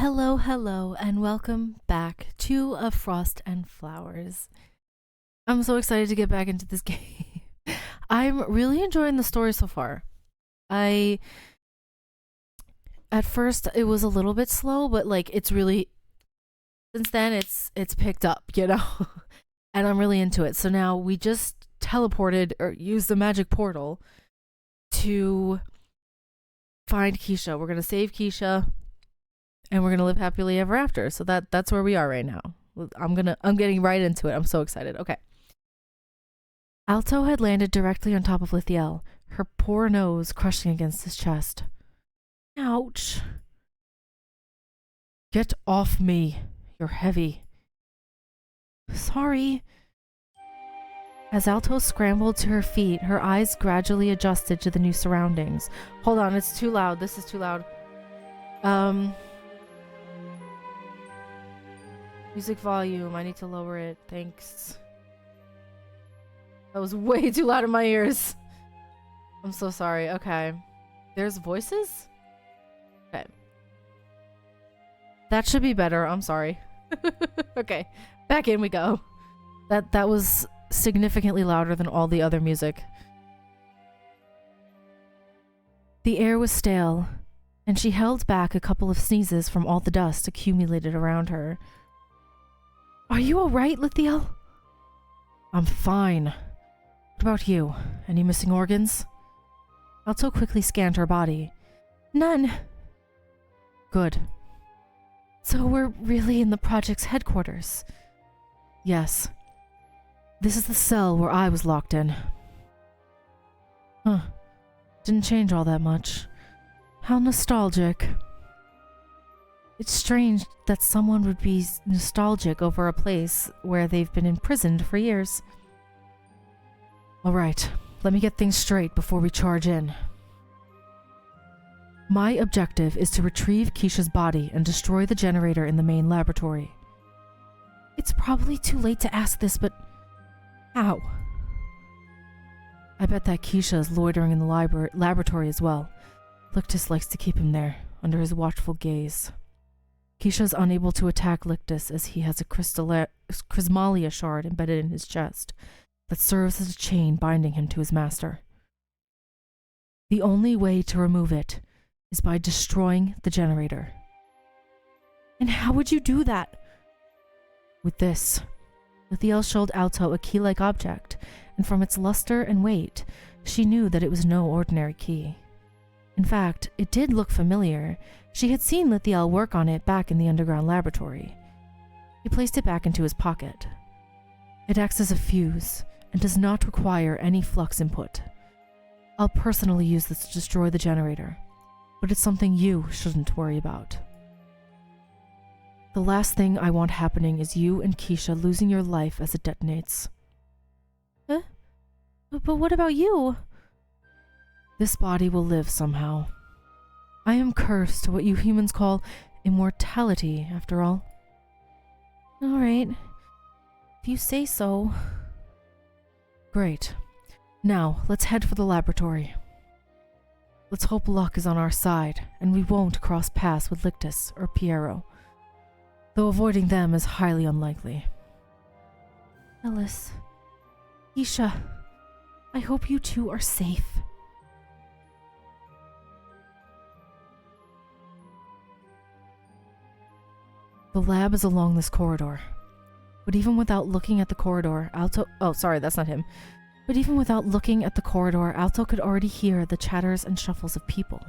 Hello, hello, and welcome back to A Frost and Flowers. I'm so excited to get back into this game. I'm really enjoying the story so far. At first it was a little bit slow, but like it's really since then it's picked up, you know? And I'm really into it. So now we just teleported or used the magic portal to find Kisha. We're going to save Kisha and we're gonna live happily ever after. So that's where we are right now. I'm getting right into it. I'm so excited. Okay. Alto had landed directly on top of Lithiel, her poor nose crushing against his chest. Ouch. Get off me. You're heavy. Sorry. As Alto scrambled to her feet, her eyes gradually adjusted to the new surroundings. Hold on, it's too loud. This is too loud. Music volume. I need to lower it. Thanks. That was way too loud in my ears. I'm so sorry. Okay. There's voices? Okay. That should be better. I'm sorry. Okay. Back in we go. That was significantly louder than all the other music. The air was stale, and she held back a couple of sneezes from all the dust accumulated around her. Are you alright, Lithiel? I'm fine. What about you? Any missing organs? Alto quickly scanned her body. None. Good. So we're really in the project's headquarters? Yes. This is the cell where I was locked in. Huh. Didn't change all that much. How nostalgic. It's strange that someone would be nostalgic over a place where they've been imprisoned for years. Alright, let me get things straight before we charge in. My objective is to retrieve Kisha's body and destroy the generator in the main laboratory. It's probably too late to ask this, but how? I bet that Kisha is loitering in the laboratory as well. Lictus likes to keep him there, under his watchful gaze. Kisha is unable to attack Lictus as he has a Chrismalia shard embedded in his chest that serves as a chain binding him to his master. The only way to remove it is by destroying the generator. And how would you do that? With this. Lithiel showed Alto a key-like object, and from its luster and weight, she knew that it was no ordinary key. In fact, it did look familiar. She had seen Lithiel work on it back in the underground laboratory. He placed it back into his pocket. It acts as a fuse and does not require any flux input. I'll personally use this to destroy the generator, but it's something you shouldn't worry about. The last thing I want happening is you and Kisha losing your life as it detonates. Huh? But what about you? This body will live somehow. I am cursed to what you humans call immortality, after all. Alright. If you say so. Great. Now, let's head for the laboratory. Let's hope luck is on our side, and we won't cross paths with Lictus or Piero, though avoiding them is highly unlikely. Ellis. Kisha. I hope you two are safe. The lab is along this corridor. But even without looking at the corridor, Alto... Oh, sorry, that's not him. But even without looking at the corridor, Alto could already hear the chatters and shuffles of people.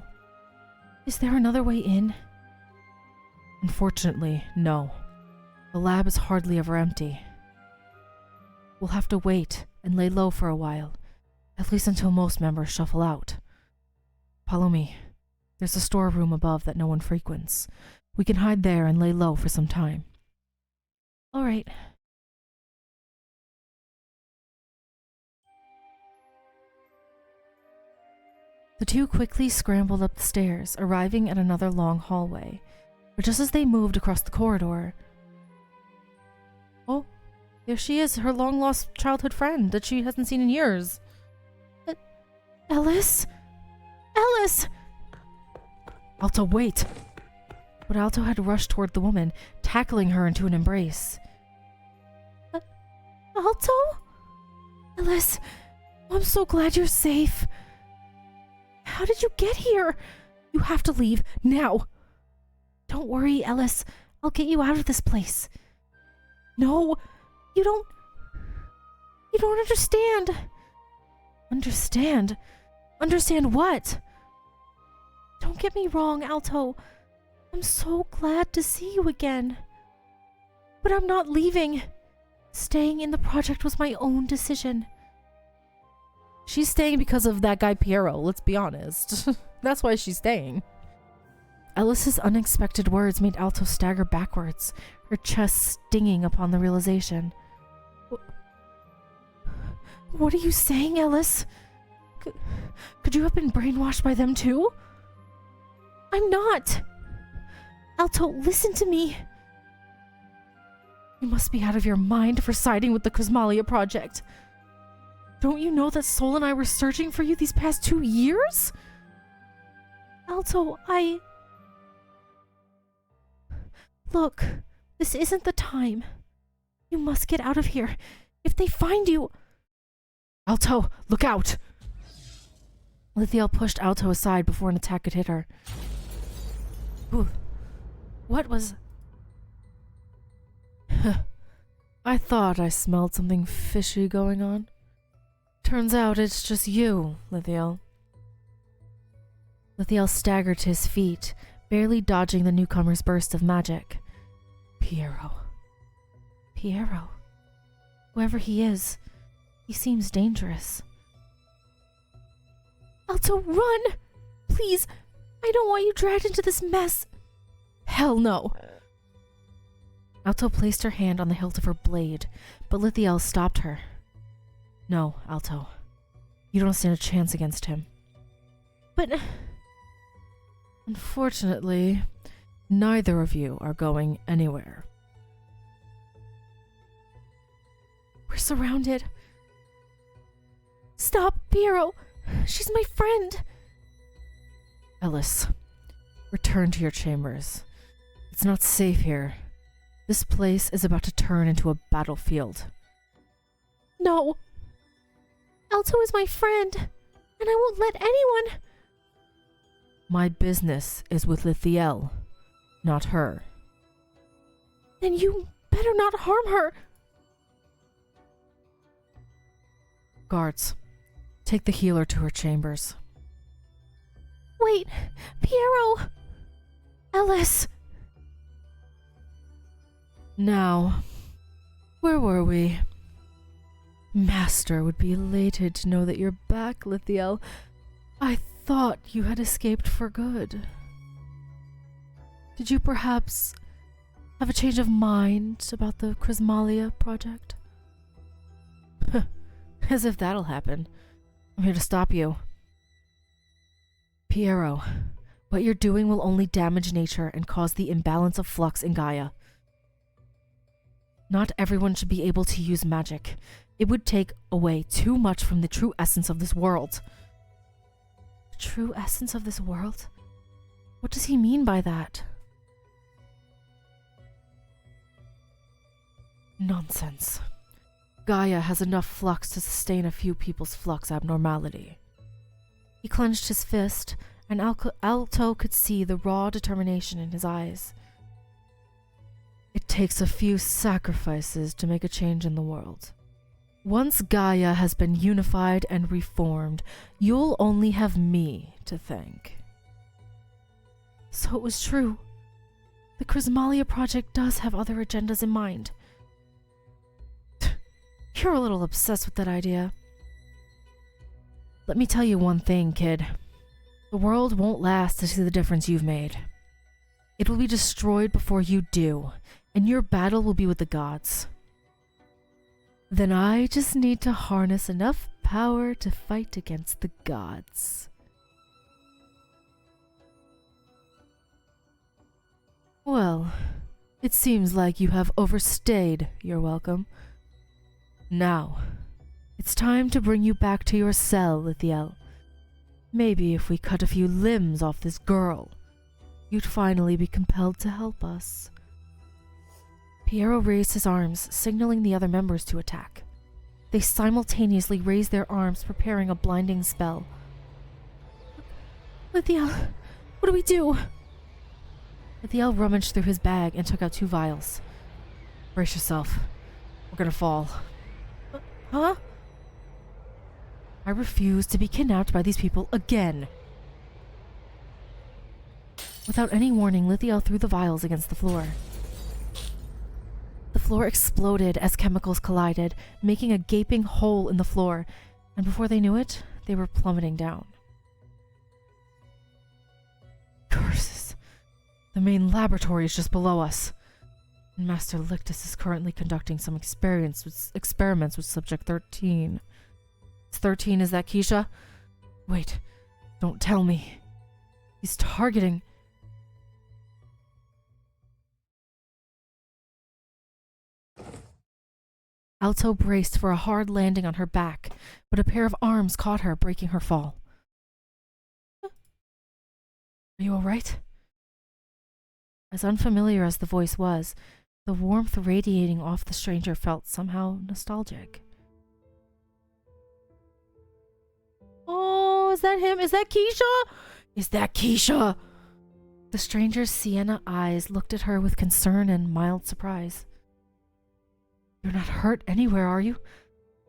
Is there another way in? Unfortunately, no. The lab is hardly ever empty. We'll have to wait and lay low for a while, at least until most members shuffle out. Follow me. There's a storeroom above that no one frequents. We can hide there and lay low for some time. All right. The two quickly scrambled up the stairs, arriving at another long hallway. But just as they moved across the corridor... Oh, there she is, her long-lost childhood friend that she hasn't seen in years. Ellis? Ellis! Alto, wait! but Alto had rushed toward the woman, tackling her into an embrace. Alto? Ellis, I'm so glad you're safe. How did you get here? You have to leave, now. Don't worry, Ellis. I'll get you out of this place. No, you don't understand. Understand? Understand what? Don't get me wrong, Alto. I'm so glad to see you again. But I'm not leaving. Staying in the project was my own decision. She's staying because of that guy Piero, let's be honest. That's why she's staying. Ellis's unexpected words made Alto stagger backwards, her chest stinging upon the realization. What are you saying, Ellis? Could you have been brainwashed by them too? I'm not. Alto, listen to me. You must be out of your mind for siding with the Cosmalia project. Don't you know that Sol and I were searching for you these past 2 years? Alto, Look, this isn't the time. You must get out of here. If they find you... Alto, look out! Lithiel pushed Alto aside before an attack could hit her. Ooh. What was... I thought I smelled something fishy going on. Turns out it's just you, Lithiel. Lithiel staggered to his feet, barely dodging the newcomer's burst of magic. Piero. Whoever he is, he seems dangerous. Alto, run! Please, I don't want you dragged into this mess. Hell no. Alto placed her hand on the hilt of her blade, but Lithiel stopped her. No, Alto. You don't stand a chance against him. But... Unfortunately, neither of you are going anywhere. We're surrounded. Stop, Piero! She's my friend! Ellis, return to your chambers. It's not safe here. This place is about to turn into a battlefield. No! Alto is my friend, and I won't let anyone... My business is with Lithiel, not her. Then you better not harm her! Guards, take the healer to her chambers. Wait! Piero! Ellis! Now, where were we? Master would be elated to know that you're back, Lithiel. I thought you had escaped for good. Did you perhaps have a change of mind about the Cosmalia project? As if that'll happen. I'm here to stop you. Piero, what you're doing will only damage nature and cause the imbalance of flux in Gaia. Not everyone should be able to use magic. It would take away too much from the true essence of this world. The true essence of this world? What does he mean by that? Nonsense. Gaia has enough flux to sustain a few people's flux abnormality. He clenched his fist, and Alto could see the raw determination in his eyes. It takes a few sacrifices to make a change in the world. Once Gaia has been unified and reformed, you'll only have me to thank. So it was true. The Cosmalia project does have other agendas in mind. You're a little obsessed with that idea. Let me tell you one thing, kid. The world won't last to see the difference you've made. It will be destroyed before you do, and your battle will be with the gods. Then I just need to harness enough power to fight against the gods. Well, it seems like you have overstayed your welcome. Now, it's time to bring you back to your cell, Lithiel. Maybe if we cut a few limbs off this girl, you'd finally be compelled to help us. Piero raised his arms, signaling the other members to attack. They simultaneously raised their arms, preparing a blinding spell. Lithiel, what do we do? Lithiel rummaged through his bag and took out 2 vials. Brace yourself. We're gonna fall. Huh? I refuse to be kidnapped by these people again. Without any warning, Lithiel threw the vials against the floor. The floor exploded as chemicals collided, making a gaping hole in the floor, and before they knew it, they were plummeting down. Curses. The main laboratory is just below us. Master Lictus is currently conducting some experiments with Subject 13. 13, is that Kisha? Wait, don't tell me. He's targeting... Alto braced for a hard landing on her back, but a pair of arms caught her, breaking her fall. Are you all right? As unfamiliar as the voice was, the warmth radiating off the stranger felt somehow nostalgic. Oh, is that him? Is that Kisha? Is that Kisha? The stranger's sienna eyes looked at her with concern and mild surprise. You're not hurt anywhere, are you?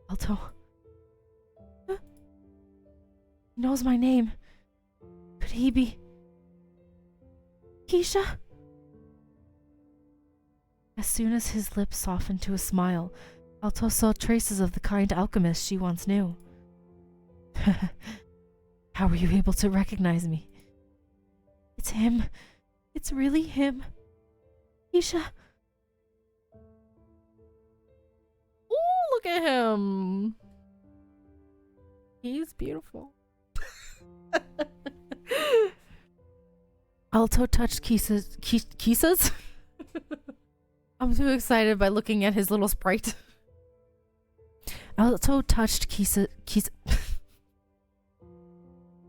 Alto. Huh? He knows my name. Could he be... Kisha? As soon as his lips softened to a smile, Alto saw traces of the kind alchemist she once knew. How were you able to recognize me? It's him. It's really him. Kisha. Ooh, look at him. He's beautiful. Alto touched Kisha's? I'm too excited by looking at his little sprite. Alto touched Kisha.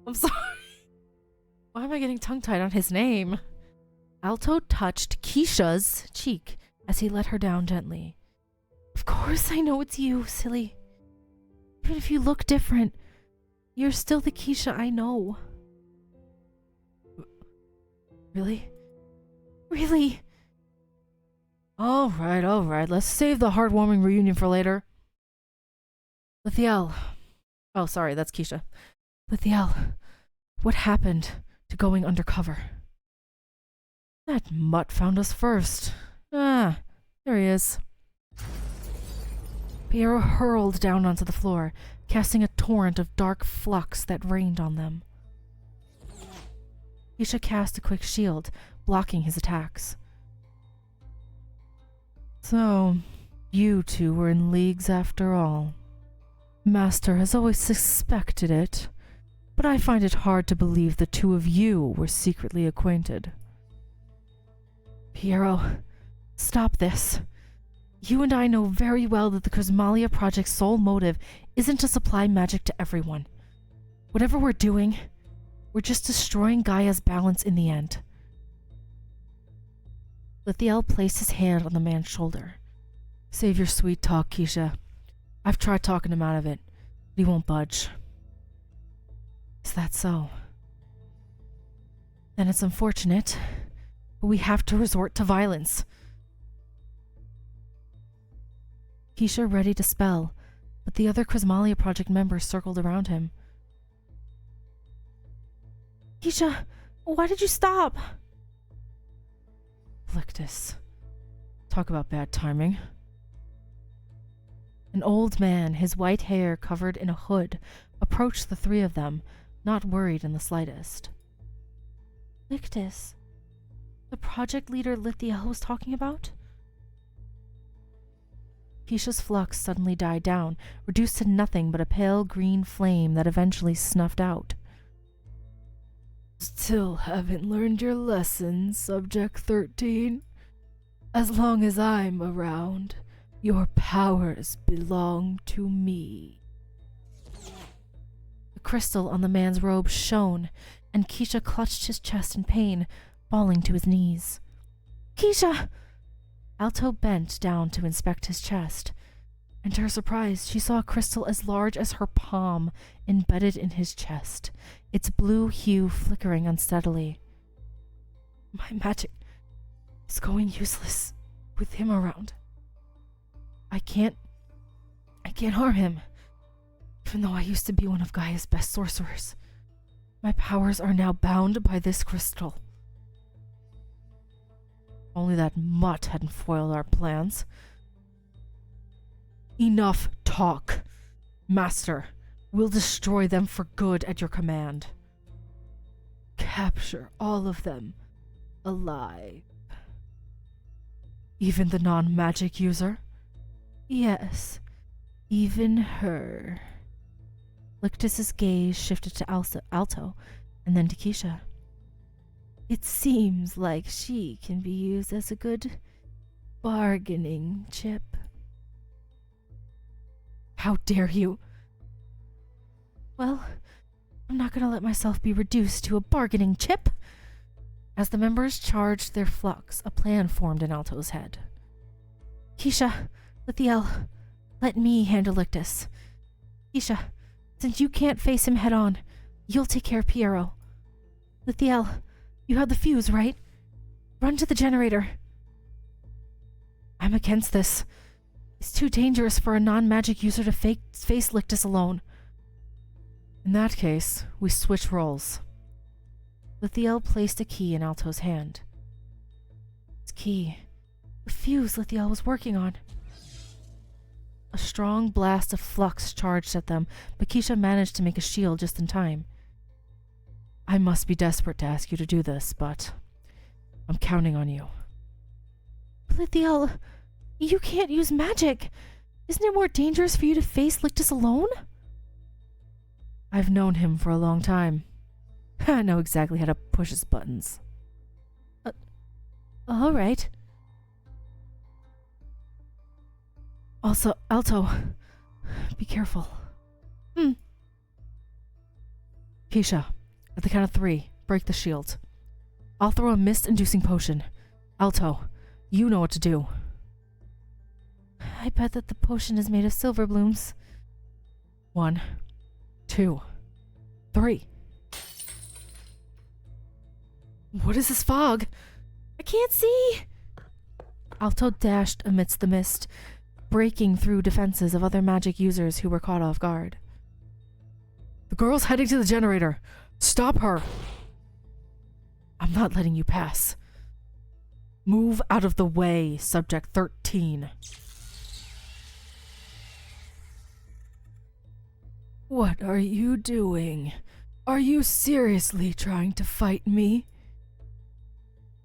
I'm sorry. Why am I getting tongue-tied on his name? Alto touched Kisha's cheek as he let her down gently. Of course I know it's you, silly. Even if you look different, you're still the Kisha I know. Really? Really? All right. Let's save the heartwarming reunion for later. Lithiel. Oh, sorry, that's Kisha. Lithiel, what happened to going undercover? That mutt found us first. Ah, there he is. Piero hurled down onto the floor, casting a torrent of dark flux that rained on them. Kisha cast a quick shield, blocking his attacks. So, you two were in leagues after all. Master has always suspected it, but I find it hard to believe the two of you were secretly acquainted. Piero, stop this. You and I know very well that the Chrysmalia Project's sole motive isn't to supply magic to everyone. Whatever we're doing, we're just destroying Gaia's balance in the end. Lithiel placed his hand on the man's shoulder. Save your sweet talk, Kisha. I've tried talking him out of it, but he won't budge. Is that so? Then it's unfortunate, but we have to resort to violence. Kisha ready to spell, but the other Chrysmalia Project members circled around him. Kisha, why did you stop? Lictus. Talk about bad timing. An old man, his white hair covered in a hood, approached the three of them, not worried in the slightest. Lictus, the project leader Lithiel was talking about? Kisha's flux suddenly died down, reduced to nothing but a pale green flame that eventually snuffed out. Still haven't learned your lesson, Subject 13. As long as I'm around, your powers belong to me. The crystal on the man's robe shone, and Kisha clutched his chest in pain, falling to his knees. Kisha! Alto bent down to inspect his chest, and to her surprise, she saw a crystal as large as her palm embedded in his chest, its blue hue flickering unsteadily. My magic is going useless with him around. I can't harm him, even though I used to be one of Gaia's best sorcerers. My powers are now bound by this crystal. Only that mutt hadn't foiled our plans. Enough talk. Master, we'll destroy them for good at your command. Capture all of them alive. Even the non-magic user? Yes, even her. Lictus's gaze shifted to Alto and then to Kisha. It seems like she can be used as a good bargaining chip. How dare you? Well, I'm not going to let myself be reduced to a bargaining chip. As the members charged their flux, a plan formed in Alto's head. Kisha, Lithiel, let me handle Lictus. Kisha, since you can't face him head on, you'll take care of Piero. Lithiel, you have the fuse, right? Run to the generator. I'm against this. It's too dangerous for a non-magic user to face Lictus alone. In that case, we switch roles. Lithiel placed a key in Alto's hand. It's key. The fuse Lithiel was working on. A strong blast of flux charged at them, but Kisha managed to make a shield just in time. I must be desperate to ask you to do this, but I'm counting on you. Lithiel, you can't use magic. Isn't it more dangerous for you to face Lictus alone? I've known him for a long time. I know exactly how to push his buttons. All right. Also, Alto, be careful. Kisha, at the count of 3, break the shield. I'll throw a mist-inducing potion. Alto, you know what to do. I bet that the potion is made of silver blooms. 1, 2, 3. What is this fog? I can't see! Alto dashed amidst the mist, breaking through defenses of other magic users who were caught off guard. The girl's heading to the generator. Stop her! I'm not letting you pass. Move out of the way, Subject 13. What are you doing? Are you seriously trying to fight me?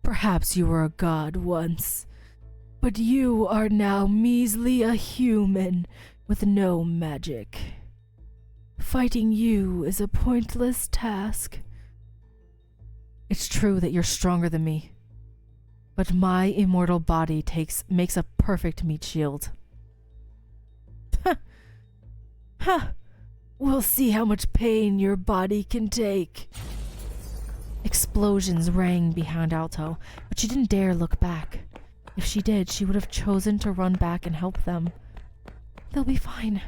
Perhaps you were a god once, but you are now measly a human with no magic. Fighting you is a pointless task. It's true that you're stronger than me, but my immortal body makes a perfect meat shield. Ha! We'll see how much pain your body can take. Explosions rang behind Alto, but she didn't dare look back. If she did, she would have chosen to run back and help them. They'll be fine.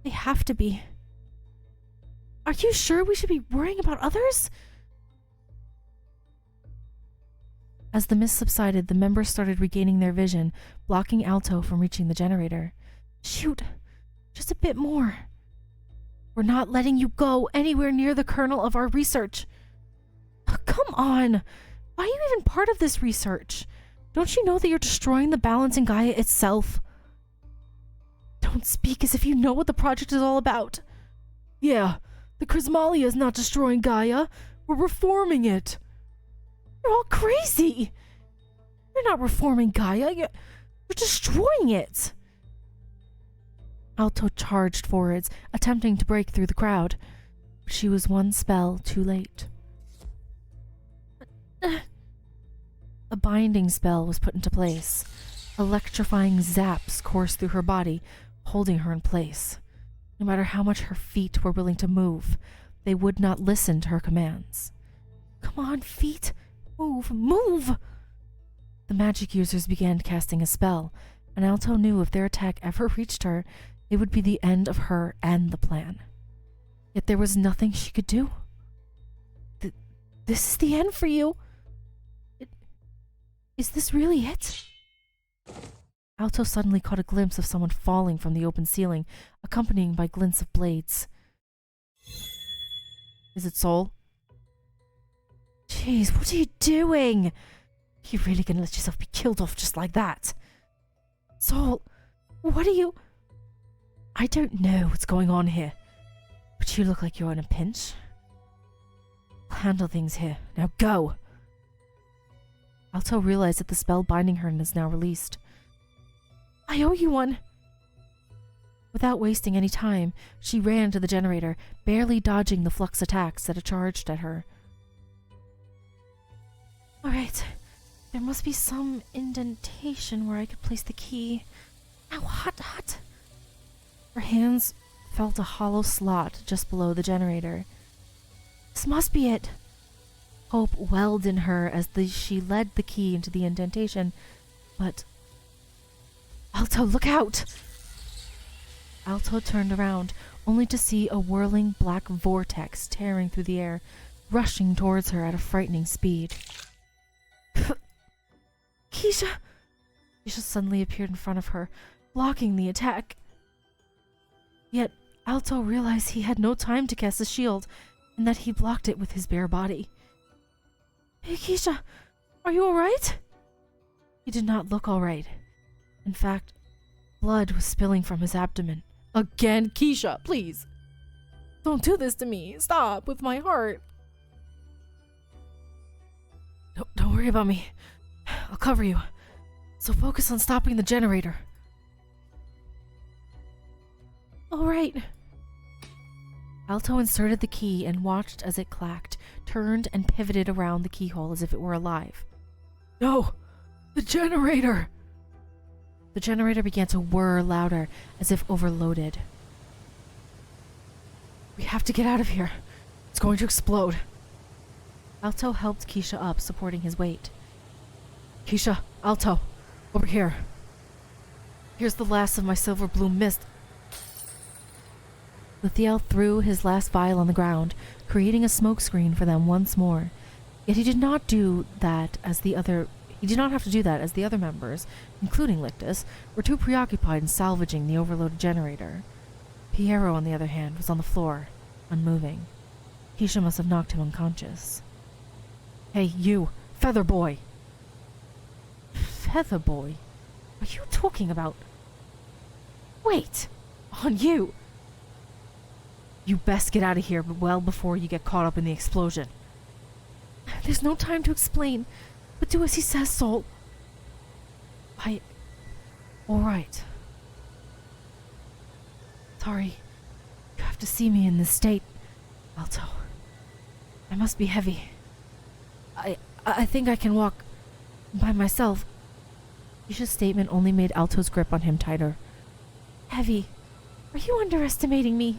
They have to be. Are you sure we should be worrying about others? As the mist subsided, the members started regaining their vision, blocking Alto from reaching the generator. Shoot, just a bit more. We're not letting you go anywhere near the kernel of our research. Come on! Why are you even part of this research? Don't you know that you're destroying the balance in Gaia itself? Don't speak as if you know what the project is all about. Yeah, the Chrismalia is not destroying Gaia. We're reforming it. You're all crazy. You're not reforming Gaia. You're destroying it. Alto charged forwards, attempting to break through the crowd. But she was one spell too late. A binding spell was put into place. Electrifying zaps coursed through her body, holding her in place. No matter how much her feet were willing to move, they would not listen to her commands. Come on, feet. Move! Move! The magic users began casting a spell, and Alto knew if their attack ever reached her, it would be the end of her and the plan. Yet there was nothing she could do. This is the end for you. Is this really it? Alto suddenly caught a glimpse of someone falling from the open ceiling, accompanying by glints of blades. Is it Soul? Jeez, what are you doing? You really gonna let yourself be killed off just like that? Soul, what are you... I don't know what's going on here, but you look like you're in a pinch. I'll handle things here. Now go! Alto realized that the spell binding her is now released. I owe you one! Without wasting any time, she ran to the generator, barely dodging the flux attacks that had charged at her. Alright, there must be some indentation where I could place the key. Ow, hot! Her hands felt a hollow slot just below the generator. This must be it! Hope welled in her as she led the key into the indentation, but... Alto, look out! Alto turned around, only to see a whirling black vortex tearing through the air, rushing towards her at a frightening speed. Kisha! Kisha suddenly appeared in front of her, blocking the attack. Yet, Alto realized he had no time to cast a shield, and that he blocked it with his bare body. Hey, Kisha, are you alright? He did not look alright. In fact, blood was spilling from his abdomen. Again, Kisha, please! Don't do this to me! Stop with my heart! Don't worry about me. I'll cover you. So focus on stopping the generator. Alright. Alto inserted the key and watched as it clacked, turned and pivoted around the keyhole as if it were alive. No! The generator! The generator began to whir louder, as if overloaded. We have to get out of here. It's going to explode. Alto helped Kisha up, supporting his weight. Kisha, Alto, over here. Here's the last of my silver blue mist. Lithiel threw his last vial on the ground, creating a smokescreen for them once more. Yet he did not have to do that as the other members, including Lictus, were too preoccupied in salvaging the overloaded generator. Piero, on the other hand, was on the floor, unmoving. Kisha must have knocked him unconscious. Hey, you, Feather Boy! Feather Boy? Are you talking about... Wait! On you! You best get out of here well before you get caught up in the explosion. There's no time to explain, but do as he says, Soul. Alright. Sorry, you have to see me in this state, Alto. I must be heavy. I think I can walk by myself. Kisha's statement only made Alto's grip on him tighter. Heavy? Are you underestimating me?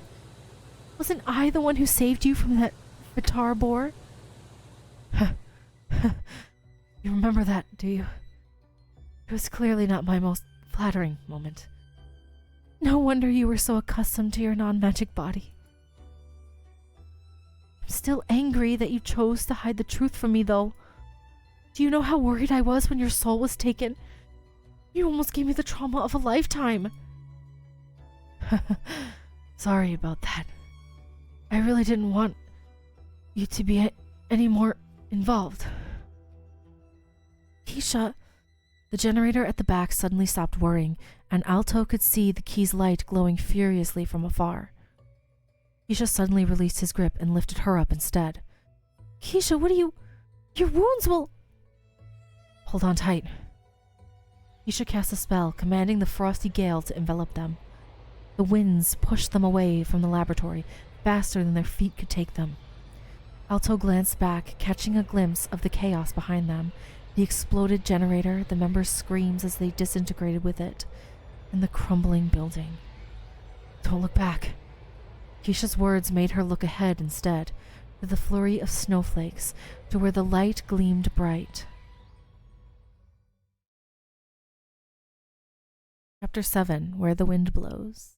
Wasn't I the one who saved you from that Vitar boar? You remember that, do you? It was clearly not my most flattering moment. No wonder you were so accustomed to your non-magic body. I'm still angry that you chose to hide the truth from me, though. Do you know how worried I was when your soul was taken? You almost gave me the trauma of a lifetime. Sorry about that. I really didn't want you to be any more involved. Kisha, the generator at the back suddenly stopped whirring, and Alto could see the key's light glowing furiously from afar. Kisha suddenly released his grip and lifted her up instead. Kisha, what are you... Your wounds will... Hold on tight. Kisha cast a spell, commanding the frosty gale to envelop them. The winds pushed them away from the laboratory, faster than their feet could take them. Alto glanced back, catching a glimpse of the chaos behind them, the exploded generator, the members' screams as they disintegrated with it, and the crumbling building. Don't look back. Kisha's words made her look ahead instead. through the flurry of snowflakes to where the light gleamed bright. Chapter 7, Where the Wind Blows.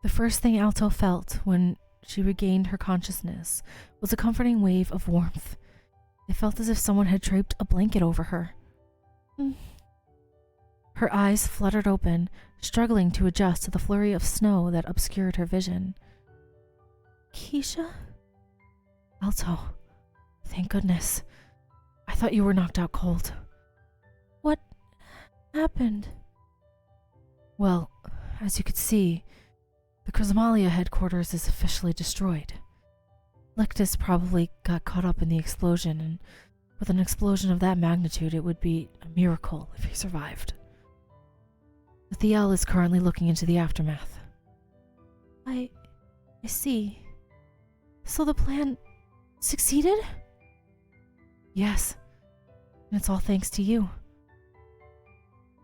The first thing Alto felt when she regained her consciousness was a comforting wave of warmth. It felt as if someone had draped a blanket over her. Her eyes fluttered open, struggling to adjust to the flurry of snow that obscured her vision. Kisha? Alto, thank goodness. I thought you were knocked out cold. What happened? Well, as you could see, the Chrysomalia headquarters is officially destroyed. Lectus probably got caught up in the explosion, and with an explosion of that magnitude, it would be a miracle if he survived. Lithiel is currently looking into the aftermath. I see. So the plan succeeded? Yes, and it's all thanks to you.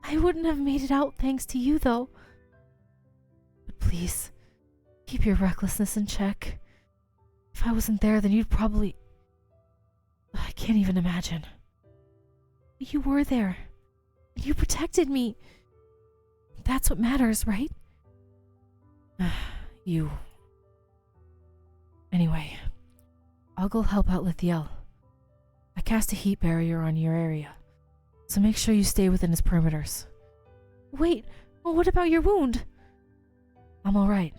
I wouldn't have made it out thanks to you, though. But please, keep your recklessness in check. If I wasn't there, then you'd probably... I can't even imagine. You were there, and you protected me. That's what matters, right? You... Anyway, I'll go help out Lithiel. I cast a heat barrier on your area, so make sure you stay within its perimeters. Wait, well, what about your wound? I'm alright.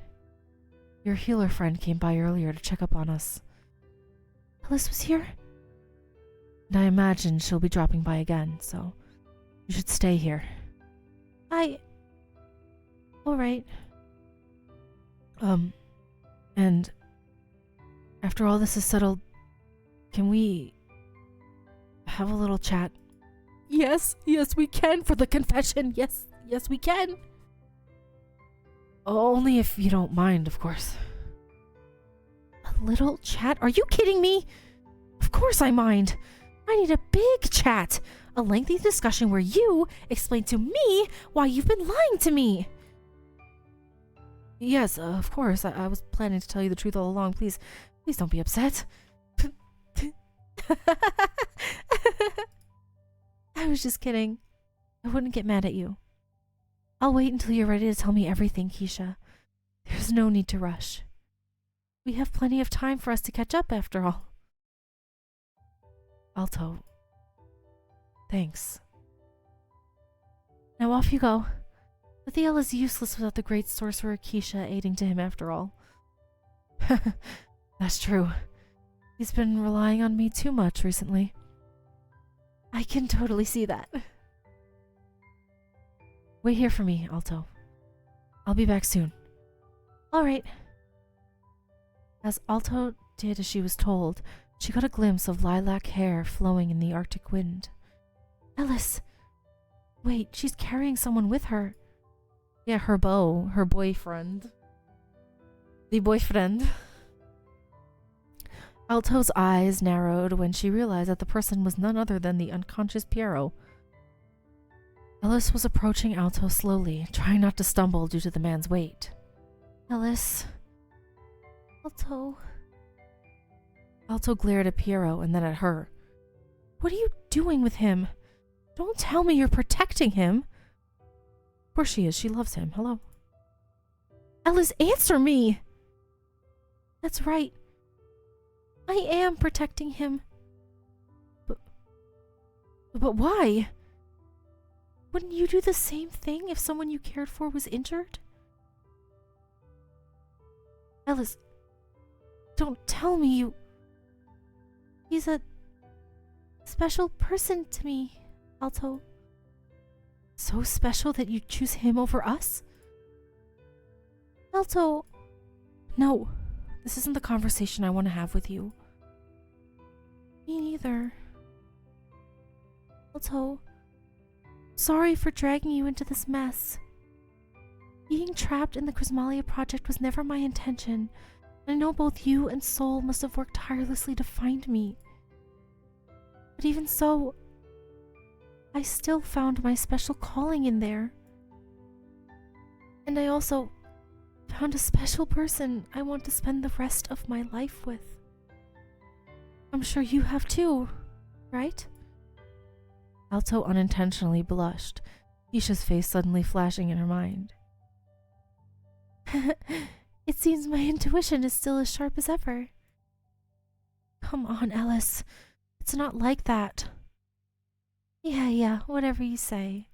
Your healer friend came by earlier to check up on us. Alice was here? And I imagine she'll be dropping by again, so you should stay here. Alright. And after all this is settled, can we have a little chat? Yes, we can for the confession. Yes, we can. Only if you don't mind, of course. A little chat? Are you kidding me? Of course I mind. I need a big chat. A lengthy discussion where you explain to me why you've been lying to me. Yes, of course. I was planning to tell you the truth all along. Please don't be upset. I was just kidding. I wouldn't get mad at you. I'll wait until you're ready to tell me everything, Kisha. There's no need to rush. We have plenty of time for us to catch up after all. Alto. Thanks. Now off you go. Lithiel is useless without the great sorcerer Kisha aiding to him after all. That's true. He's been relying on me too much recently. I can totally see that. Wait here for me, Alto. I'll be back soon. Alright. As Alto did as she was told, she got a glimpse of lilac hair flowing in the Arctic wind. Alice! Wait, she's carrying someone with her. Yeah, her boyfriend. The boyfriend. Alto's eyes narrowed when she realized that the person was none other than the unconscious Piero. Alice was approaching Alto slowly, trying not to stumble due to the man's weight. Alice... Alto... Alto glared at Piero and then at her. What are you doing with him? Don't tell me you're protecting him. Of course she is. She loves him. Hello. Alice, answer me! That's right. I am protecting him. But why? Wouldn't you do the same thing if someone you cared for was injured? Alice, don't tell me you... He's a special person to me, Alto. So special that you choose him over us? Alto... No, this isn't the conversation I want to have with you. Me neither. Alto... Sorry for dragging you into this mess. Being trapped in the Chrysomalia project was never my intention, and I know both you and Sol must have worked tirelessly to find me. But even so, I still found my special calling in there. And I also found a special person I want to spend the rest of my life with. I'm sure you have too, right? Alto unintentionally blushed, Kisha's face suddenly flashing in her mind. It seems my intuition is still as sharp as ever. Come on, Ellis. It's not like that. Yeah, whatever you say.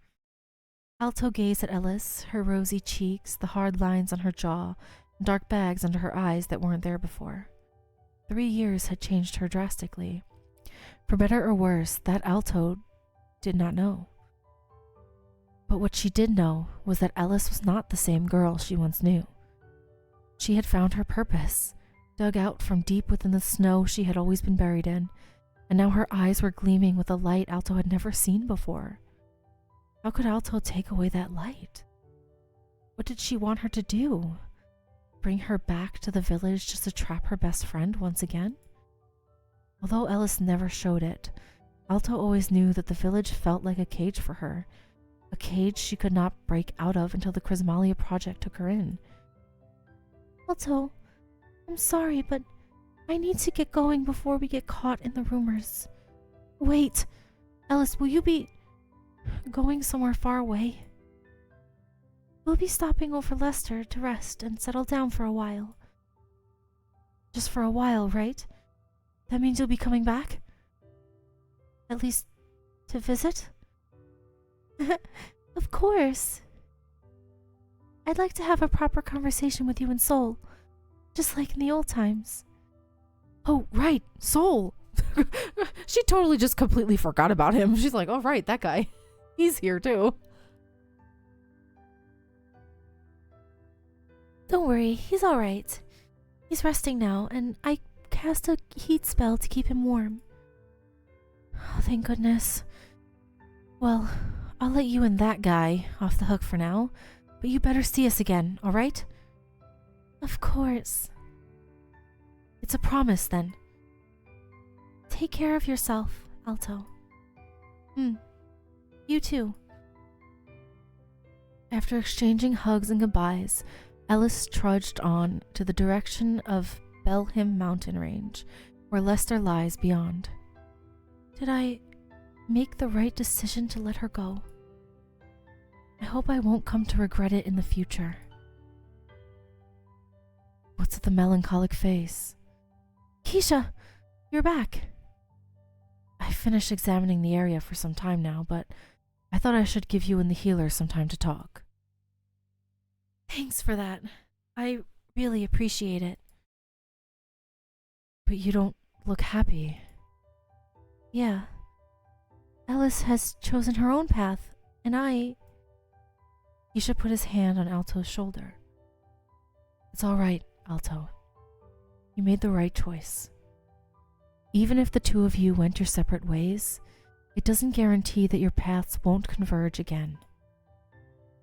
Alto gazed at Ellis, her rosy cheeks, the hard lines on her jaw, and dark bags under her eyes that weren't there before. 3 years had changed her drastically. For better or worse, that Alto did not know. But what she did know was that Ellis was not the same girl she once knew. She had found her purpose, dug out from deep within the snow she had always been buried in, and now her eyes were gleaming with a light Alto had never seen before. How could Alto take away that light? What did she want her to do? Bring her back to the village just to trap her best friend once again? Although Ellis never showed it, Alto always knew that the village felt like a cage for her, a cage she could not break out of until the Chrismalia project took her in. Alto, I'm sorry, but I need to get going before we get caught in the rumors. Wait, Ellis, will you be going somewhere far away? We'll be stopping over Lester to rest and settle down for a while. Just for a while, right? That means you'll be coming back? At least to visit? Of course. I'd like to have a proper conversation with you in Seoul, just like in the old times. Oh, right, Seoul. She totally just completely forgot about him. She's like, oh, right, that guy. He's here too. Don't worry, he's alright. He's resting now, and I cast a heat spell to keep him warm. Oh, thank goodness. Well, I'll let you and that guy off the hook for now, but you better see us again, alright? Of course. It's a promise, then. Take care of yourself, Alto. You too. After exchanging hugs and goodbyes, Ellis trudged on to the direction of Belham mountain range, where Lester lies beyond. Did I make the right decision to let her go? I hope I won't come to regret it in the future. What's with the melancholic face? Kisha, you're back. I finished examining the area for some time now, but I thought I should give you and the healer some time to talk. Thanks for that. I really appreciate it. But you don't look happy. Yeah. Ellis has chosen her own path, and Kisha put his hand on Alto's shoulder. It's all right, Alto. You made the right choice. Even if the two of you went your separate ways, it doesn't guarantee that your paths won't converge again.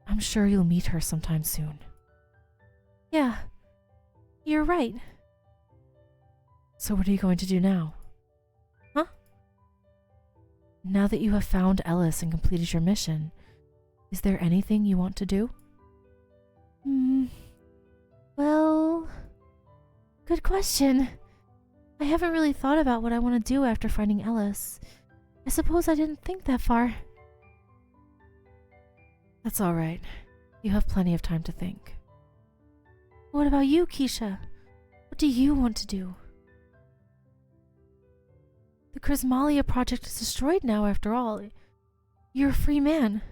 I'm sure you'll meet her sometime soon. Yeah, you're right. So what are you going to do now? Huh? Now that you have found Ellis and completed your mission, is there anything you want to do? Well, good question. I haven't really thought about what I want to do after finding Ellis. I suppose I didn't think that far. That's all right. You have plenty of time to think. What about you, Kisha? What do you want to do? The Chrismalia project is destroyed now, after all. You're a free man.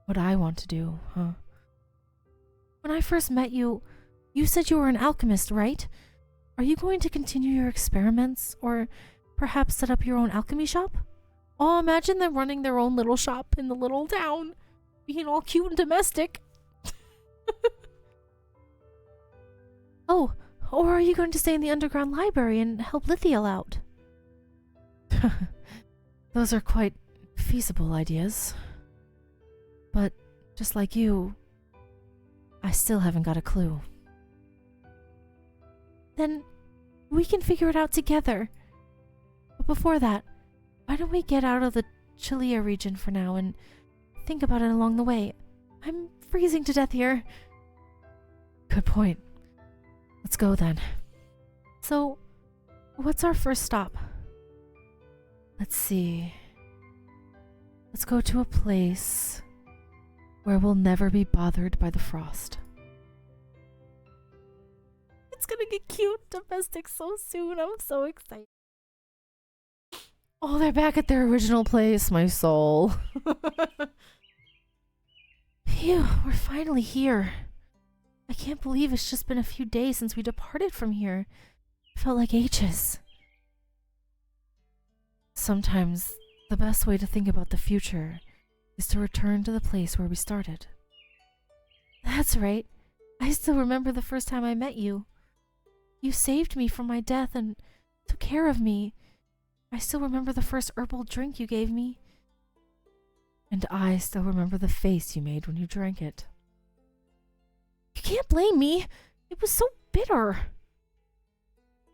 What I want to do, huh? When I first met you, you said you were an alchemist, right? Are you going to continue your experiments, or perhaps set up your own alchemy shop? Oh, imagine them running their own little shop in the little town, being all cute and domestic. Oh, or are you going to stay in the underground library and help Lithiel out? Those are quite feasible ideas. But just like you, I still haven't got a clue. Then we can figure it out together. But before that, why don't we get out of the Chilia region for now and think about it along the way? I'm freezing to death here. Good point. Let's go then. So, what's our first stop? Let's see. Let's go to a place where we'll never be bothered by the frost. It's gonna get cute domestic so soon. I'm so excited. Oh, they're back at their original place, my soul. Phew, we're finally here. I can't believe it's just been a few days since we departed from here. It felt like ages. Sometimes, the best way to think about the future is to return to the place where we started. That's right. I still remember the first time I met you. You saved me from my death and took care of me. I still remember the first herbal drink you gave me. And I still remember the face you made when you drank it. You can't blame me. It was so bitter.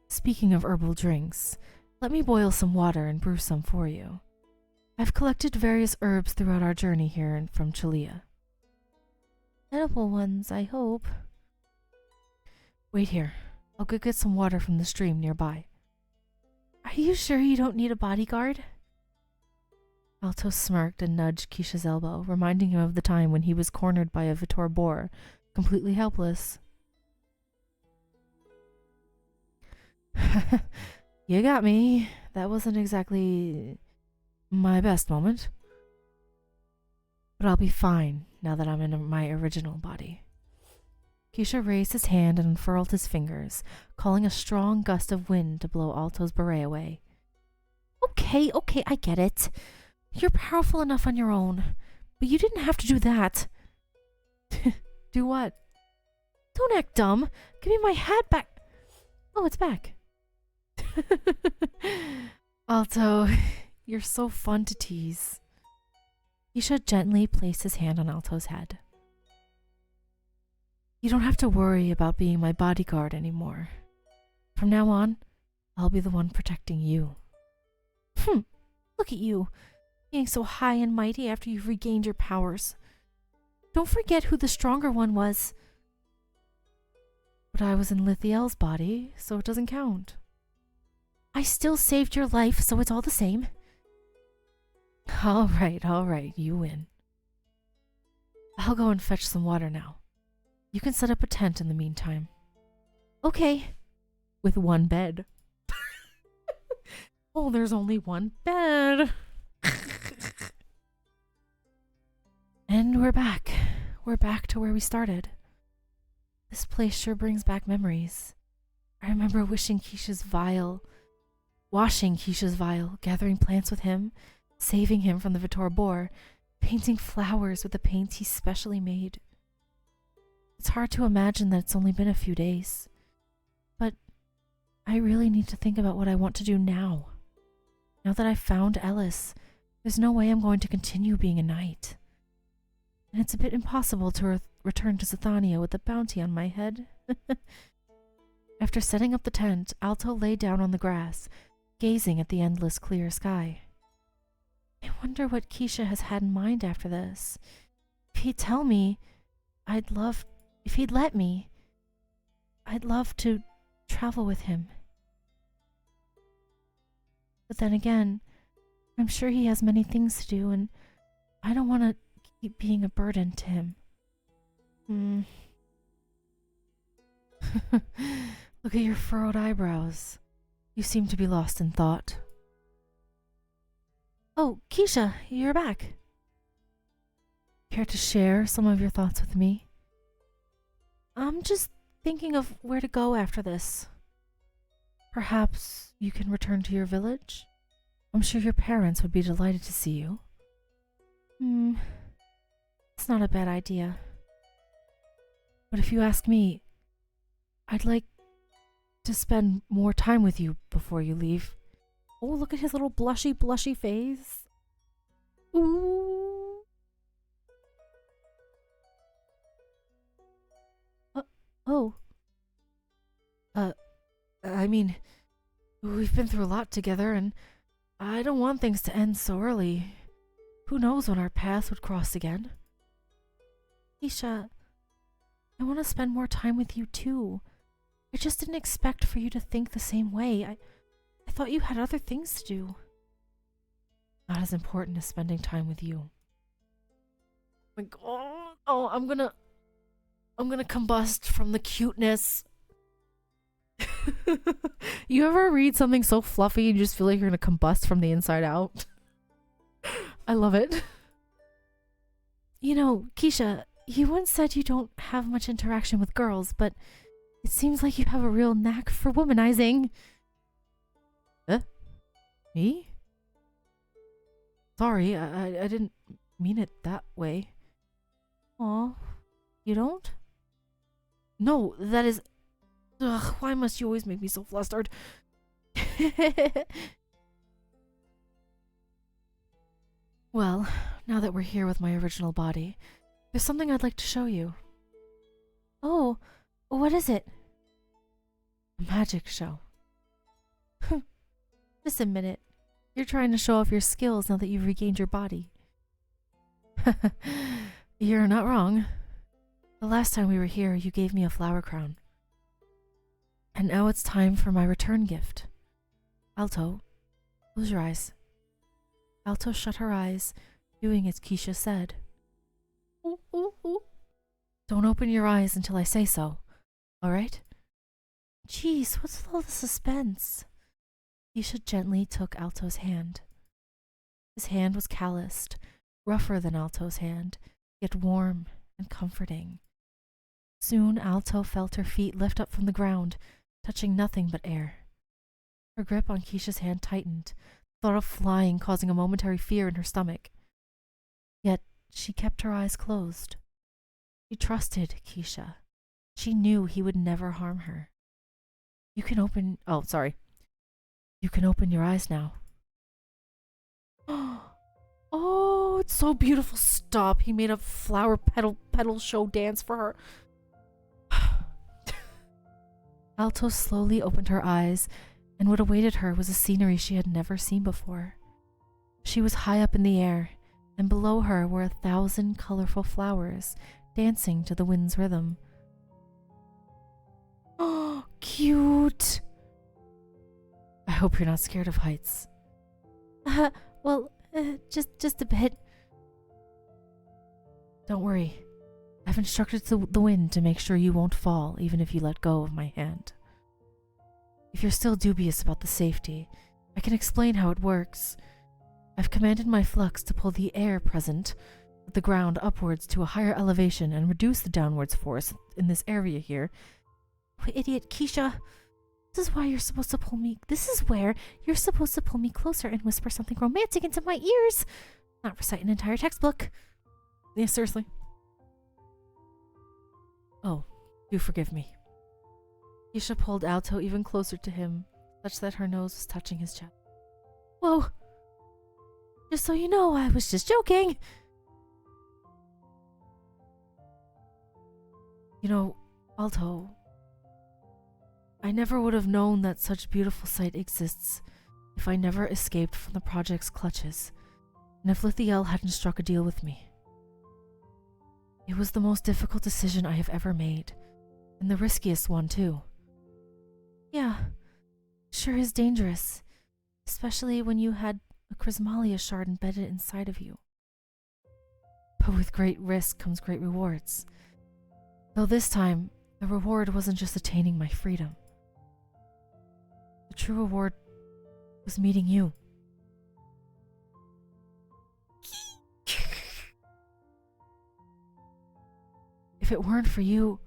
Speaking of herbal drinks, let me boil some water and brew some for you. I've collected various herbs throughout our journey here from Chilea. Edible ones, I hope. Wait here. I'll go get some water from the stream nearby. Are you sure you don't need a bodyguard? Alto smirked and nudged Kisha's elbow, reminding him of the time when he was cornered by a Vitor boar, completely helpless. You got me. That wasn't exactly my best moment. But I'll be fine now that I'm in my original body. Kisha raised his hand and unfurled his fingers, calling a strong gust of wind to blow Alto's beret away. Okay, I get it. You're powerful enough on your own, but you didn't have to do that. Do what? Don't act dumb. Give me my hat back. Oh, it's back. Alto, you're so fun to tease. Kisha gently placed his hand on Alto's head. You don't have to worry about being my bodyguard anymore. From now on, I'll be the one protecting you. Look at you, being so high and mighty after you've regained your powers. Don't forget who the stronger one was. But I was in Lithiel's body, so it doesn't count. I still saved your life, so it's all the same. All right, you win. I'll go and fetch some water now. You can set up a tent in the meantime. Okay. With one bed. Oh, there's only one bed. And we're back. We're back to where we started. This place sure brings back memories. I remember washing Kisha's vial, gathering plants with him, saving him from the Vitor boar, painting flowers with the paints he specially made. It's hard to imagine that it's only been a few days. But I really need to think about what I want to do now. Now that I've found Ellis, there's no way I'm going to continue being a knight. And it's a bit impossible to return to Zathania with a bounty on my head. After setting up the tent, Alto lay down on the grass, gazing at the endless clear sky. I wonder what Kisha has had in mind after this. If he'd tell me, if he'd let me, I'd love to travel with him. But then again, I'm sure he has many things to do, and I don't want to keep being a burden to him. Look at your furrowed eyebrows. You seem to be lost in thought. Oh, Kisha, you're back. Care to share some of your thoughts with me? I'm just thinking of where to go after this. Perhaps you can return to your village? I'm sure your parents would be delighted to see you. It's not a bad idea. But if you ask me, I'd like to spend more time with you before you leave. Oh, look at his little blushy face. Ooh. I mean, we've been through a lot together, and I don't want things to end so early. Who knows when our paths would cross again? Kisha, I want to spend more time with you too. I just didn't expect for you to think the same way. I thought you had other things to do. Not as important as spending time with you. Like, oh, I'm gonna combust from the cuteness. You ever read something so fluffy and you just feel like you're gonna combust from the inside out? I love it. You know, Kisha, you once said you don't have much interaction with girls, but it seems like you have a real knack for womanizing. Me? Sorry, I didn't mean it that way. Aw, you don't? No, that is... Ugh, why must you always make me so flustered? Well, now that we're here with my original body, there's something I'd like to show you. Oh, what is it? A magic show. Just a minute. You're trying to show off your skills now that you've regained your body. You're not wrong. The last time we were here, you gave me a flower crown. And now it's time for my return gift. Alto, close your eyes. Alto shut her eyes, doing as Kisha said. Ooh, ooh, ooh. Don't open your eyes until I say so, alright? Jeez, what's with all the suspense? Kisha gently took Alto's hand. His hand was calloused, rougher than Alto's hand, yet warm and comforting. Soon Alto felt her feet lift up from the ground, touching nothing but air. Her grip on Kisha's hand tightened, the thought of flying causing a momentary fear in her stomach. Yet she kept her eyes closed. She trusted Kisha. She knew he would never harm her. You can open your eyes now. Oh, it's so beautiful. Stop. He made a flower petal show dance for her. Alto slowly opened her eyes, and what awaited her was a scenery she had never seen before. She was high up in the air, and below her were 1,000 colorful flowers dancing to the wind's rhythm. Oh, cute! I hope you're not scared of heights. Just a bit. Don't worry. I've instructed the wind to make sure you won't fall, even if you let go of my hand. If you're still dubious about the safety, I can explain how it works. I've commanded my flux to pull the air present at the ground upwards to a higher elevation and reduce the downwards force in this area here. Oh, idiot Kisha! This is where you're supposed to pull me closer and whisper something romantic into my ears. Not recite an entire textbook. Yeah, seriously. Oh, do forgive me. Kisha pulled Alto even closer to him, such that her nose was touching his chest. Whoa! Just so you know, I was just joking! You know, Alto, I never would have known that such beautiful sight exists if I never escaped from the project's clutches, and if Lithiel hadn't struck a deal with me. It was the most difficult decision I have ever made, and the riskiest one, too. Yeah, sure is dangerous, especially when you had a Chrismalia shard embedded inside of you. But with great risk comes great rewards. Though this time, the reward wasn't just attaining my freedom. The true reward was meeting you. If it weren't for you,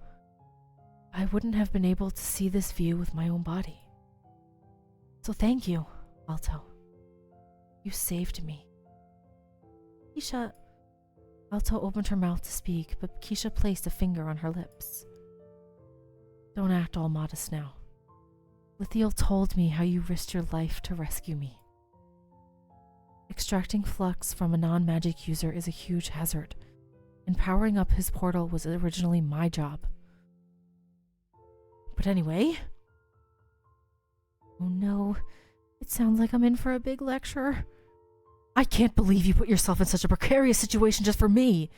I wouldn't have been able to see this view with my own body. So thank you, Alto. You saved me. Kisha... Alto opened her mouth to speak, but Kisha placed a finger on her lips. Don't act all modest now. Lithiel told me how you risked your life to rescue me. Extracting flux from a non-magic user is a huge hazard, and powering up his portal was originally my job. But anyway... Oh no, it sounds like I'm in for a big lecture. I can't believe you put yourself in such a precarious situation just for me.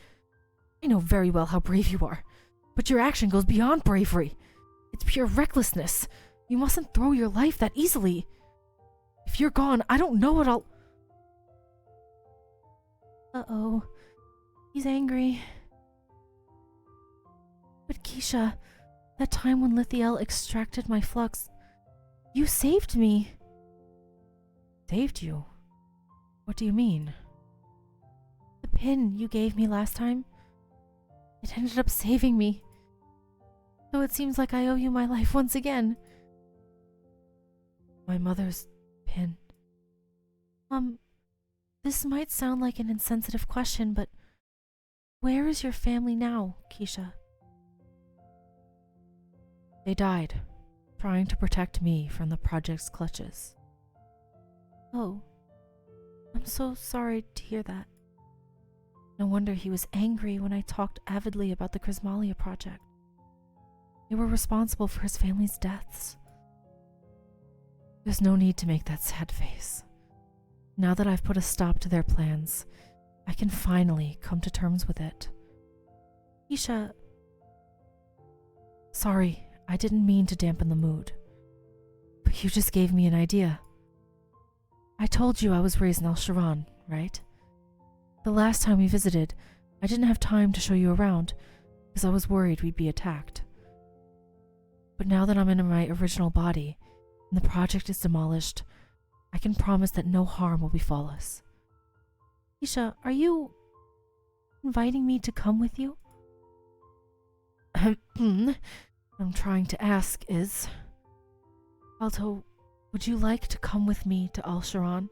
I know very well how brave you are, but your action goes beyond bravery. It's pure recklessness. You mustn't throw your life that easily. If you're gone, I don't know what I'll... Uh-oh. He's angry. But Kisha, that time when Lithiel extracted my flux, you saved me. Saved you? What do you mean? The pin you gave me last time, it ended up saving me. So it seems like I owe you my life once again. My mother's pin. This might sound like an insensitive question, but where is your family now, Kisha? They died, trying to protect me from the project's clutches. Oh, I'm so sorry to hear that. No wonder he was angry when I talked avidly about the Chrismalia project. They were responsible for his family's deaths. There's no need to make that sad face. Now that I've put a stop to their plans, I can finally come to terms with it. Kisha... Sorry, I didn't mean to dampen the mood. But you just gave me an idea. I told you I was raised in Al Sharan, right? The last time we visited, I didn't have time to show you around because I was worried we'd be attacked. But now that I'm in my original body and the project is demolished, I can promise that no harm will befall us. Kisha, are you inviting me to come with you? I'm trying to ask is... Alto, would you like to come with me to Al Sharan?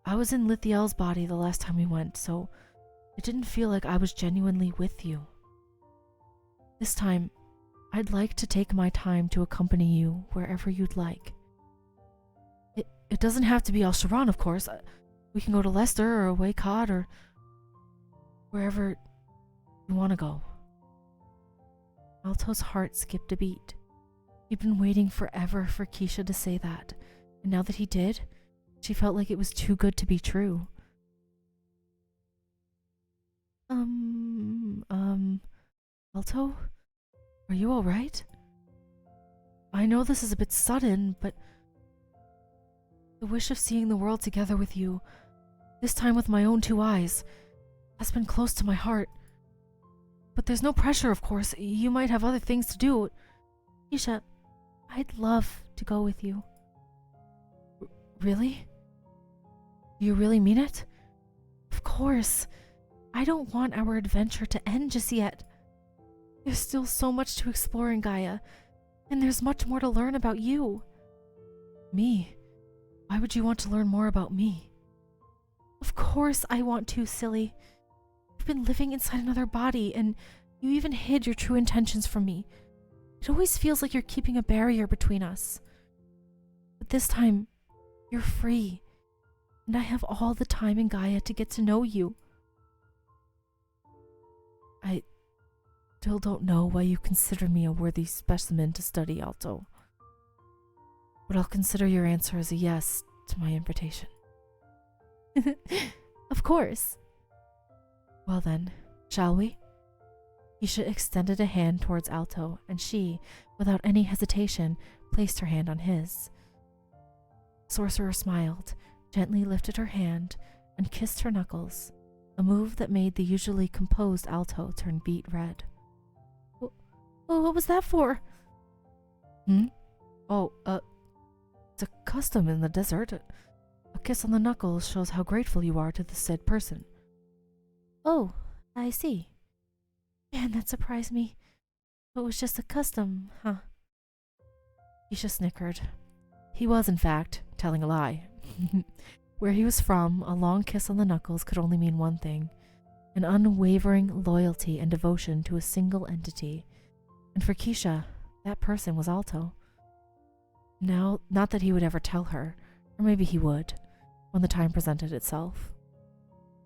I was in Lithiel's body the last time we went, so it didn't feel like I was genuinely with you. This time, I'd like to take my time to accompany you wherever you'd like. It doesn't have to be Al Sharan, of course. We can go to Leicester or Waykot or wherever you want to go. Alto's heart skipped a beat. He'd been waiting forever for Kisha to say that, and now that he did, she felt like it was too good to be true. Alto? Are you alright? I know this is a bit sudden, but the wish of seeing the world together with you, this time with my own two eyes, has been close to my heart. But there's no pressure, of course. You might have other things to do. Kisha, I'd love to go with you. Really? Do you really mean it? Of course. I don't want our adventure to end just yet. There's still so much to explore in Gaia, and there's much more to learn about you. Me? Why would you want to learn more about me? Of course I want to, silly. You've been living inside another body, and you even hid your true intentions from me. It always feels like you're keeping a barrier between us. But this time, you're free, and I have all the time in Gaia to get to know you. I still don't know why you consider me a worthy specimen to study, Alto. But I'll consider your answer as a yes to my invitation. Of course. Well then, shall we? Kisha extended a hand towards Alto, and she, without any hesitation, placed her hand on his. Sorcerer smiled, gently lifted her hand, and kissed her knuckles, a move that made the usually composed Alto turn beet red. What was that for? It's a custom in the desert. A kiss on the knuckles shows how grateful you are to the said person. Oh, I see. Man, that surprised me. It was just a custom, huh? Kisha snickered. He was, in fact, telling a lie. Where he was from, a long kiss on the knuckles could only mean one thing: an unwavering loyalty and devotion to a single entity. And for Kisha, that person was Alto. Now, not that he would ever tell her, or maybe he would, when the time presented itself.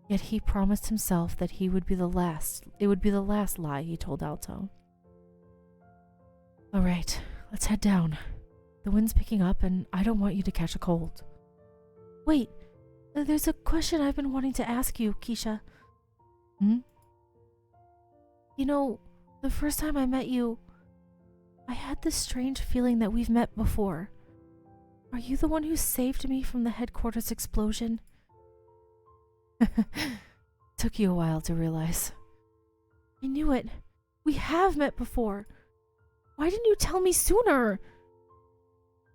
Yet he promised himself that it would be the last lie he told Alto. All right, let's head down. The wind's picking up and I don't want you to catch a cold. Wait, there's a question I've been wanting to ask you, Kisha. You know, the first time I met you, I had this strange feeling that we've met before. Are you the one who saved me from the headquarters explosion? Took you a while to realize. I knew it. We have met before. Why didn't you tell me sooner?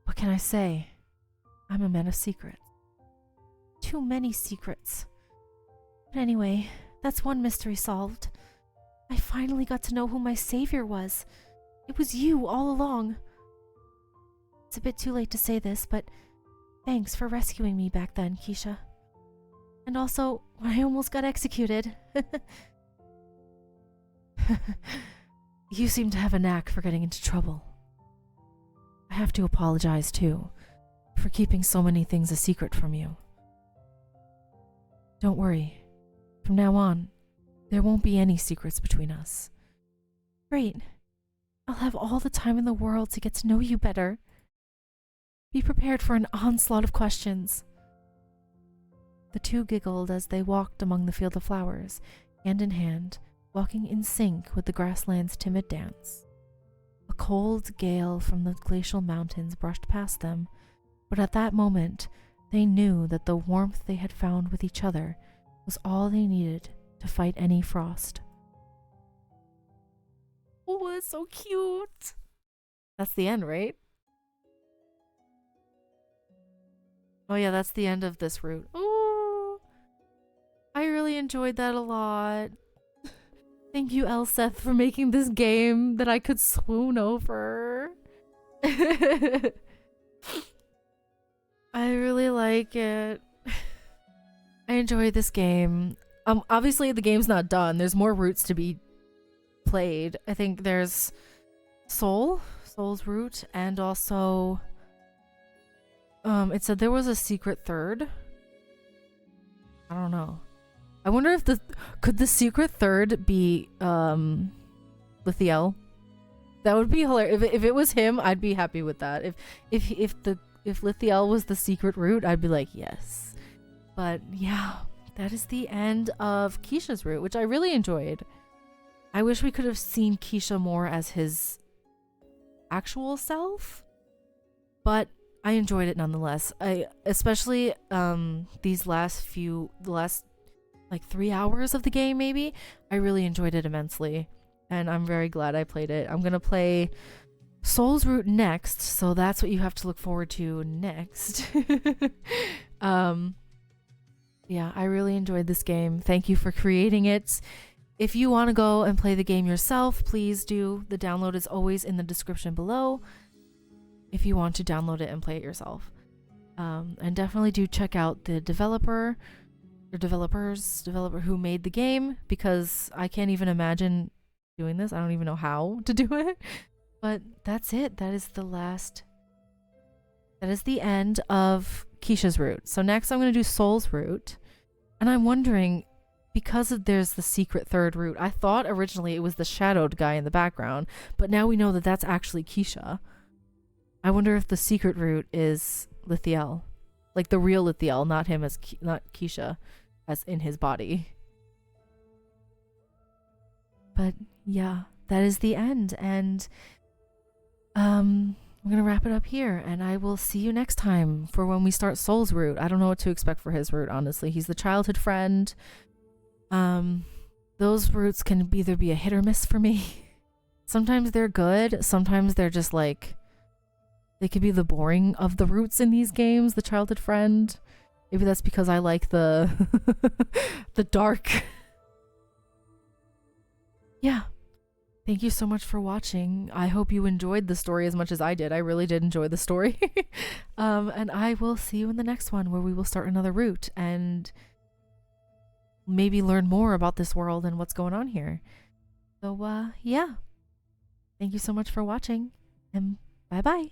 What can I say? I'm a man of secrets. Too many secrets. But anyway, that's one mystery solved. I finally got to know who my savior was. It was you all along. It's a bit too late to say this, but thanks for rescuing me back then, Kisha. And also, when I almost got executed. You seem to have a knack for getting into trouble. I have to apologize, too, for keeping so many things a secret from you. Don't worry. From now on, there won't be any secrets between us. Great. I'll have all the time in the world to get to know you better. Be prepared for an onslaught of questions. The two giggled as they walked among the field of flowers, hand in hand, walking in sync with the grassland's timid dance. A cold gale from the glacial mountains brushed past them, but at that moment, they knew that the warmth they had found with each other was all they needed to fight any frost. Oh, it's so cute. That's the end, right? Oh yeah, that's the end of this route. Oh, I really enjoyed that a lot. Thank you, Elseth, for making this game that I could swoon over. I really like it. I enjoy this game. Obviously the game's not done. There's more routes to be played. I think there's Soul's route, and also it said there was a secret third. I don't know. I wonder if could the secret third be Lithiel? That would be hilarious. If it was him, I'd be happy with that. If Lithiel was the secret route, I'd be like, yes. But yeah, that is the end of Kisha's route, which I really enjoyed. I wish we could have seen Kisha more as his actual self, but I enjoyed it nonetheless. Especially the last like 3 hours of the game, maybe. I really enjoyed it immensely, and I'm very glad I played it. I'm gonna play Soul's route next, so that's what you have to look forward to next. Yeah, I really enjoyed this game. Thank you for creating it. If you want to go and play the game yourself, please do. The download is always in the description below if you want to download it and play it yourself. And definitely do check out the developer who made the game, because I can't even imagine doing this. I don't even know how to do it. But that's it. That is the end of Kisha's route. So next I'm going to do Soul's route. And I'm wondering, because there's the secret third route, I thought originally it was the shadowed guy in the background, but now we know that that's actually Kisha. I wonder if the secret route is Lithiel. Like the real Lithiel, not him as not Kisha as in his body. But yeah, that is the end, and I'm gonna wrap it up here, and I will see you next time for when we start Soul's route. I don't know what to expect for his route, honestly. He's the childhood friend. Those routes can either be a hit or miss for me. Sometimes they're good, sometimes they're just like, they could be the boring of the routes in these games, the childhood friend. Maybe that's because I like the the dark. Yeah. Thank you so much for watching. I hope you enjoyed the story as much as I did. I really did enjoy the story. And I will see you in the next one, where we will start another route and maybe learn more about this world and what's going on here. So yeah. Thank you so much for watching, and bye-bye.